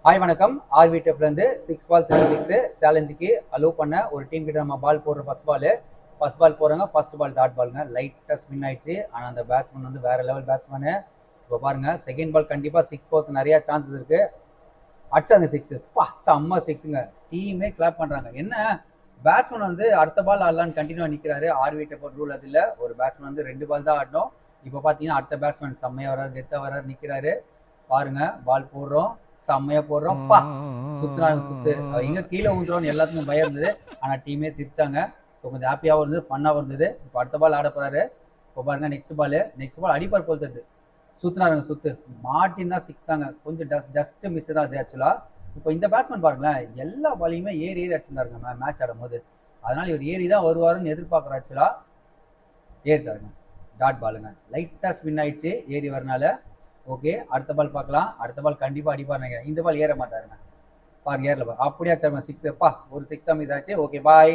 Hi வணக்கம். RV டெப்லேருந்து 6 பால் 36 சேலஞ்சுக்கு allow பண்ண ஒரு டீம் கிட்ட நம்ம பால் போடுற ஃபர்ஸ்ட் பால் போகிறாங்க. ஃபர்ஸ்ட் பால் டாட் பாலுங்க. லைட்டாக ஸ்பின் ஆயிடுச்சு. ஆனால் அந்த பேட்ஸ்மேன் வந்து வேறு லெவல் பேட்ஸ்மேனு. இப்போ பாருங்கள், செகண்ட் பால் கண்டிப்பாக 6 போகிறது நிறையா சான்சஸ் இருக்குது. அடிச்சா அந்த 6 செம்ம 6ங்க. டீமே கிளாப் பண்ணுறாங்க. என்ன பேட்ஸ்மேன் வந்து அடுத்த பால் ஆடலான்னு கண்டினியூவாக நிற்கிறாரு. ஆர்வி டெப் ரூல் அது இல்லை. ஒரு பேட்ஸ்மேன் வந்து 2 பால் தான் ஆடணும். இப்போ பார்த்தீங்கன்னா அடுத்த பேட்ஸ்மேன் செம்மையாக வராது, கெத்தாக வராது நிற்கிறாரு. பாருங்க, பால் போடுறோம், செம்மையா போடுறோம். சுத்துறாங்க, சுத்து எங்க கீழே ஊந்துறோம்னு எல்லாத்துக்கும் பயம் இருந்தது. ஆனா டீமே சிரிச்சாங்க. ஸோ கொஞ்சம் ஹாப்பியாகவும் இருந்தது, ஃபன்னாகவும் இருந்தது. இப்போ அடுத்த பால் ஆட போறாரு. இப்போ பாருங்க, நெக்ஸ்ட் பால் அடிப்பார் போல் தருது. சுத்துனாருங்க, சுத்து மாட்டின் தான் 6 தாங்க. கொஞ்சம் ஜஸ்ட் மிஸ் தான் அது ஆக்சுவலா. இப்போ இந்த பேட்ஸ்மேன் பாருங்களேன், எல்லா பாலையுமே ஏறி அடிச்சிருந்தாருங்க மேட்ச் ஆடும் போது. அதனால இவர் ஏறி தான் வருவாருன்னு எதிர்பார்க்குற ஆக்சுவலா. ஏறிட்டாருங்க. டாட் பாலுங்க. லைட்டாக ஸ்பின் ஆயிடுச்சு ஏறி வரனால. ஓகே, அடுத்த பால் பார்க்கலாம். அடுத்த பால் கண்டிப்பாக அடிப்பார் நினைக்கிறேன். இந்த பால் ஏற மாட்டாருங்க. பாருங்க, ஏறல பாரு. அப்படியே அடிச்சாருங்க 6. ஒரு 6 மிஸ் ஆச்சு. ஓகே, பாய்.